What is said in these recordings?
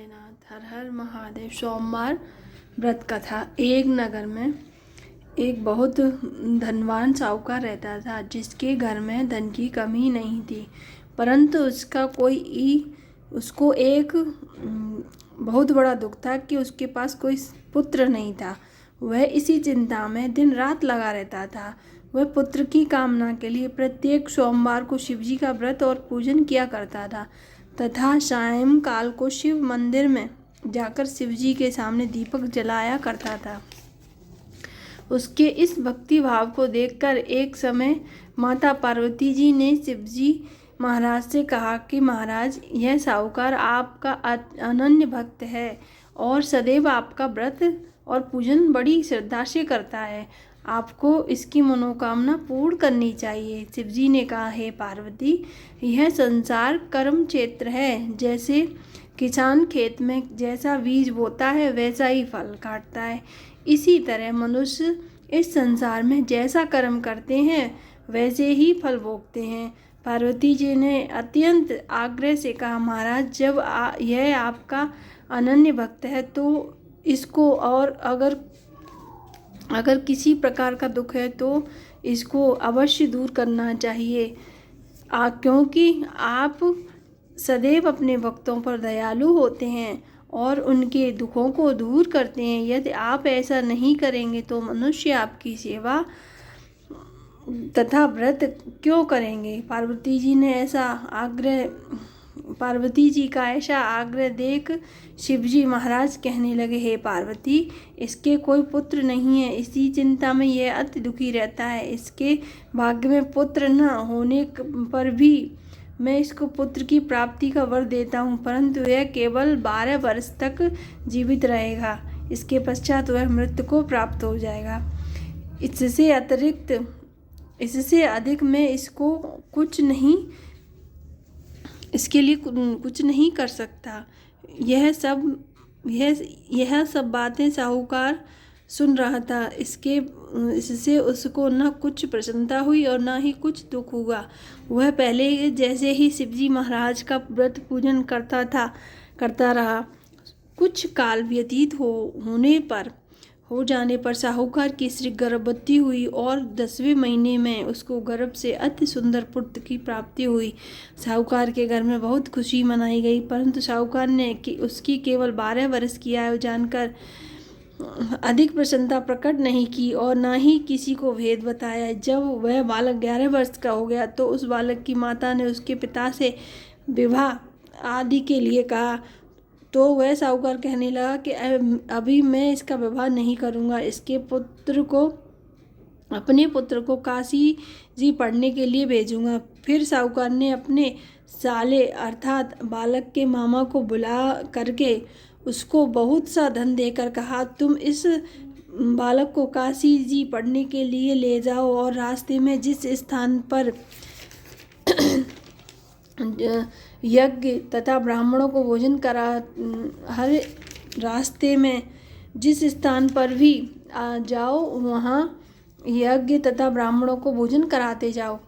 भोलेनाथ। हर हर महादेव। सोमवार व्रत कथा। एक नगर में एक बहुत धनवान साहूकार रहता था, जिसके घर में धन की कमी नहीं थी, परंतु उसको एक बहुत बड़ा दुख था कि उसके पास कोई पुत्र नहीं था। वह इसी चिंता में दिन रात लगा रहता था। वह पुत्र की कामना के लिए प्रत्येक सोमवार को शिवजी का व्रत और पूजन किया करता था तथा सायंकाल को शिव मंदिर में जाकर शिवजी के सामने दीपक जलाया करता था। उसके इस भक्ति भाव को देखकर एक समय माता पार्वती जी ने शिवजी महाराज से कहा कि महाराज, यह साहूकार आपका अनन्य भक्त है और सदैव आपका व्रत और पूजन बड़ी श्रद्धा से करता है। आपको इसकी मनोकामना पूर्ण करनी चाहिए। शिवजी ने कहा, हे पार्वती, यह संसार कर्म क्षेत्र है। जैसे किसान खेत में जैसा बीज बोता है वैसा ही फल काटता है, इसी तरह मनुष्य इस संसार में जैसा कर्म करते हैं वैसे ही फल भोगते हैं। पार्वती जी ने अत्यंत आग्रह से कहा, महाराज, जब यह आपका अनन्य भक्त है तो इसको, और अगर किसी प्रकार का दुख है तो इसको अवश्य दूर करना चाहिए, क्योंकि आप सदैव अपने भक्तों पर दयालु होते हैं और उनके दुखों को दूर करते हैं। यदि आप ऐसा नहीं करेंगे तो मनुष्य आपकी सेवा तथा व्रत क्यों करेंगे। पार्वती जी का ऐसा आग्रह देख शिवजी महाराज कहने लगे, हे पार्वती, इसके कोई पुत्र नहीं है, इसी चिंता में यह अति दुखी रहता है। इसके भाग्य में पुत्र न होने पर भी मैं इसको पुत्र की प्राप्ति का वर देता हूँ, परंतु यह केवल 12 वर्ष तक जीवित रहेगा। इसके पश्चात वह मृत्यु को प्राप्त हो जाएगा। इससे अधिक मैं इसके लिए कुछ नहीं कर सकता। यह सब बातें साहूकार सुन रहा था। इससे उसको न कुछ प्रसन्नता हुई और न ही कुछ दुख हुआ। वह पहले जैसे ही शिवजी महाराज का व्रत पूजन करता रहा। कुछ काल व्यतीत हो जाने पर साहूकार की स्त्री गर्भवती हुई और 10वें महीने में उसको गर्भ से अति सुंदर पुत्र की प्राप्ति हुई। साहूकार के घर में बहुत खुशी मनाई गई, परंतु साहूकार ने उसकी केवल 12 वर्ष की आयु जानकर अधिक प्रसन्नता प्रकट नहीं की और न ही किसी को भेद बताया। जब वह बालक 11 वर्ष का हो गया तो उस बालक की माता ने उसके पिता से विवाह आदि के लिए कहा, तो वह साहूकार कहने लगा कि अभी मैं इसका विवाह नहीं करूँगा। अपने पुत्र को काशी जी पढ़ने के लिए भेजूँगा। फिर साहूकार ने अपने साले अर्थात बालक के मामा को बुला करके उसको बहुत सा धन देकर कहा, तुम इस बालक को काशी जी पढ़ने के लिए ले जाओ और रास्ते में जिस स्थान पर यज्ञ तथा ब्राह्मणों को भोजन करा, हर रास्ते में जिस स्थान पर भी जाओ वहाँ यज्ञ तथा ब्राह्मणों को भोजन कराते जाओ।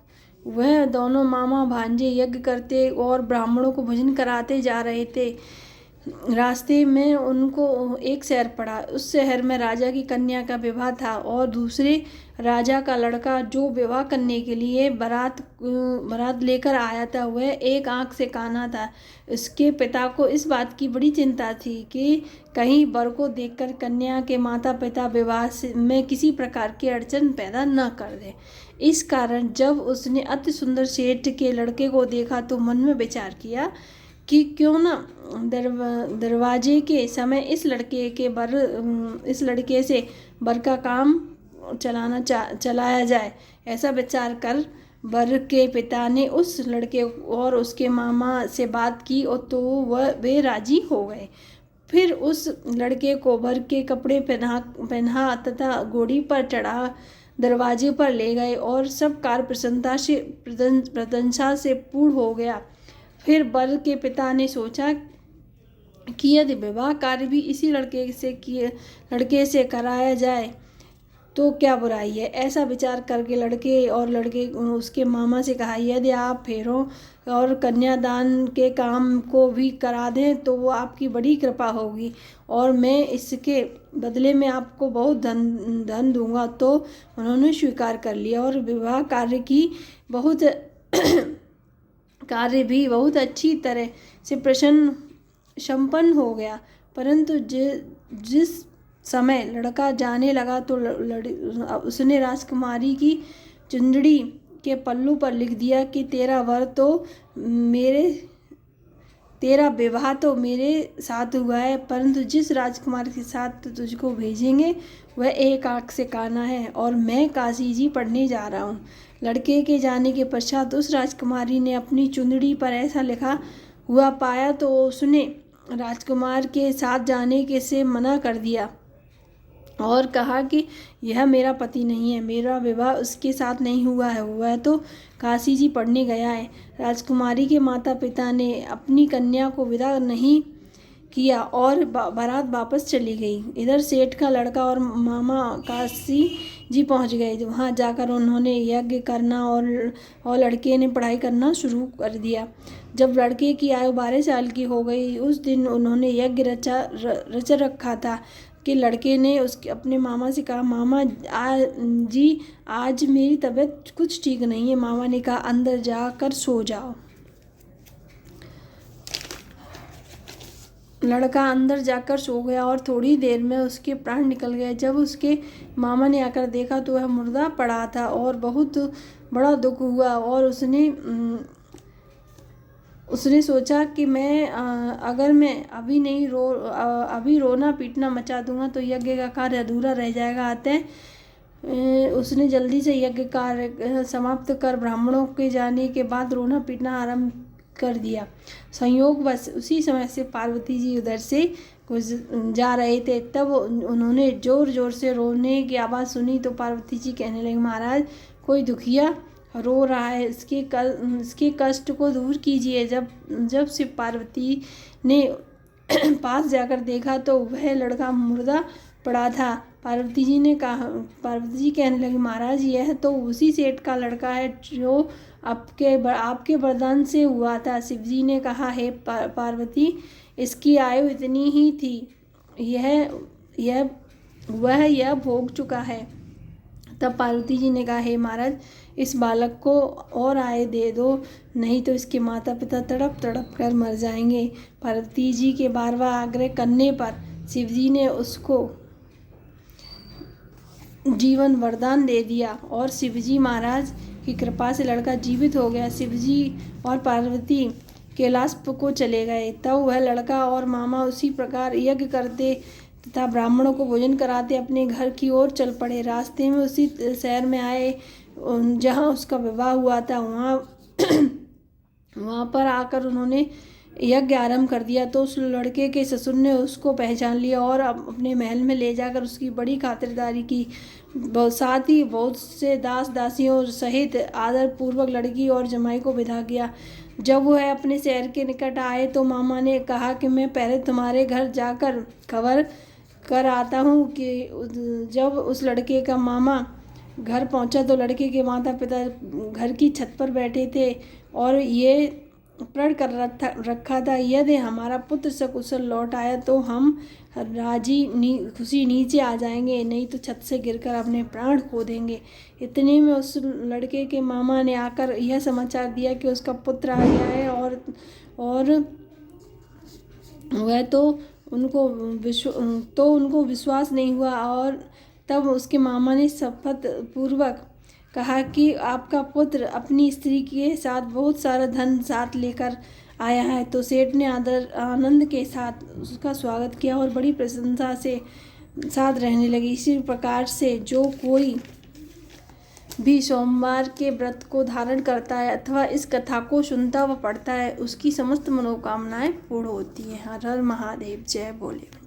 वह दोनों मामा भांजे यज्ञ करते और ब्राह्मणों को भोजन कराते जा रहे थे। रास्ते में उनको एक शहर पड़ा। उस शहर में राजा की कन्या का विवाह था और दूसरे राजा का लड़का जो विवाह करने के लिए बारात लेकर आया था वह एक आंख से काना था। उसके पिता को इस बात की बड़ी चिंता थी कि कहीं वर को देखकर कन्या के माता पिता विवाह में किसी प्रकार की अड़चन पैदा न कर दे। इस कारण जब उसने अति सुंदर सेठ के लड़के को देखा तो मन में विचार किया कि क्यों न दरवाजे के समय इस लड़के से वर का काम चलाया जाए। ऐसा विचार कर वर के पिता ने उस लड़के और उसके मामा से बात की और तो वे राजी हो गए। फिर उस लड़के को वर के कपड़े पहना तथा घोड़ी पर चढ़ा दरवाजे पर ले गए और सब कार्य प्रशंसा से पूर्ण हो गया। फिर वर के पिता ने सोचा कि यदि विवाह कार्य भी इसी लड़के से कराया जाए तो क्या बुराई है। ऐसा विचार करके लड़के उसके मामा से कहा, यदि आप फेरों और कन्यादान के काम को भी करा दें तो वो आपकी बड़ी कृपा होगी और मैं इसके बदले में आपको बहुत धन दूंगा। तो उन्होंने स्वीकार कर लिया और विवाह कार्य भी बहुत अच्छी तरह से संपन्न हो गया। परंतु जिस समय लड़का जाने लगा तो उसने राजकुमारी की चुंदड़ी के पल्लू पर लिख दिया कि तेरा विवाह तो मेरे साथ हुआ है, परंतु जिस राजकुमार के साथ तुझको भेजेंगे वह एक आंख से काना है और मैं काशी जी पढ़ने जा रहा हूँ। लड़के के जाने के पश्चात उस राजकुमारी ने अपनी चुंदड़ी पर ऐसा लिखा हुआ पाया तो उसने राजकुमार के साथ जाने के से मना कर दिया और कहा कि यह मेरा पति नहीं है, मेरा विवाह उसके साथ नहीं हुआ है, वह तो काशी जी पढ़ने गया है। राजकुमारी के माता पिता ने अपनी कन्या को विदा नहीं किया और बारात वापस चली गई। इधर सेठ का लड़का और मामा काशी जी पहुंच गए। वहां जाकर उन्होंने यज्ञ करना और लड़के ने पढ़ाई करना शुरू कर दिया। जब लड़के की आयु 12 साल की हो गई, उस दिन उन्होंने यज्ञ रच रखा था कि लड़के ने अपने मामा से कहा, मामा जी आज मेरी तबीयत कुछ ठीक नहीं है। मामा ने कहा, अंदर जाकर सो जाओ। लड़का अंदर जाकर सो गया और थोड़ी देर में उसके प्राण निकल गए। जब उसके मामा ने आकर देखा तो वह मुर्दा पड़ा था और बहुत बड़ा दुख हुआ और उसने सोचा कि अगर मैं अभी रोना पीटना मचा दूंगा तो यज्ञ का कार्य अधूरा रह जाएगा। अतः उसने जल्दी से यज्ञ कार्य समाप्त कर ब्राह्मणों के जाने के बाद रोना पीटना आरंभ कर दिया। संयोगवश उसी समय से पार्वती जी उधर से जा रहे थे। तब उन्होंने जोर जोर से रोने की आवाज़ सुनी तो पार्वती जी कहने लगी, महाराज कोई दुखिया रो रहा है, इसके कष्ट को दूर कीजिए। जब शिव पार्वती ने पास जाकर देखा तो वह लड़का मुर्दा पड़ा था। पार्वती जी कहने लगी, महाराज यह तो उसी सेठ का लड़का है जो आपके वरदान से हुआ था। शिवजी ने कहा, हे पार्वती इसकी आयु इतनी ही थी, वह यह भोग चुका है। तब पार्वती जी ने कहा, हे महाराज इस बालक को और आय दे दो, नहीं तो इसके माता पिता तड़प तड़प कर मर जाएंगे। पार्वती जी के बार-बार आग्रह करने पर शिवजी ने उसको जीवन वरदान दे दिया और शिवजी महाराज की कृपा से लड़का जीवित हो गया। शिवजी और पार्वती कैलाश को चले गए। तब वह लड़का और मामा उसी प्रकार यज्ञ करते तथा ब्राह्मणों को भोजन कराते अपने घर की ओर चल पड़े। रास्ते में उसी शहर में आए जहाँ उसका विवाह हुआ था। वहाँ पर आकर उन्होंने यज्ञ आरंभ कर दिया तो उस लड़के के ससुर ने उसको पहचान लिया और अपने महल में ले जाकर उसकी बड़ी खातिरदारी की। साथ ही बहुत से दास दासियों सहित आदर पूर्वक लड़की और जमाई को विदा किया। जब वह अपने शहर के निकट आए तो मामा ने कहा कि मैं पहले तुम्हारे घर जाकर खबर कर आता हूँ कि जब उस लड़के का मामा घर पहुँचा तो लड़के के माता पिता घर की छत पर बैठे थे और ये प्रण कर रखा था, यदि हमारा पुत्र सकुशल लौट आया तो हम खुशी नीचे आ जाएंगे, नहीं तो छत से गिरकर अपने प्राण खो देंगे। इतने में उस लड़के के मामा ने आकर यह समाचार दिया कि उसका पुत्र आ गया है और वह तो उनको विश्वास नहीं हुआ। और तब उसके मामा ने शपथ पूर्वक कहा कि आपका पुत्र अपनी स्त्री के साथ बहुत सारा धन साथ लेकर आया है। तो सेठ ने आनंद के साथ उसका स्वागत किया और बड़ी प्रशंसा से साथ रहने लगी। इसी प्रकार से जो कोई भी सोमवार के व्रत को धारण करता है अथवा इस कथा को सुनता व पढ़ता है उसकी समस्त मनोकामनाएं पूर्ण होती हैं। हर हर महादेव, जय बोले।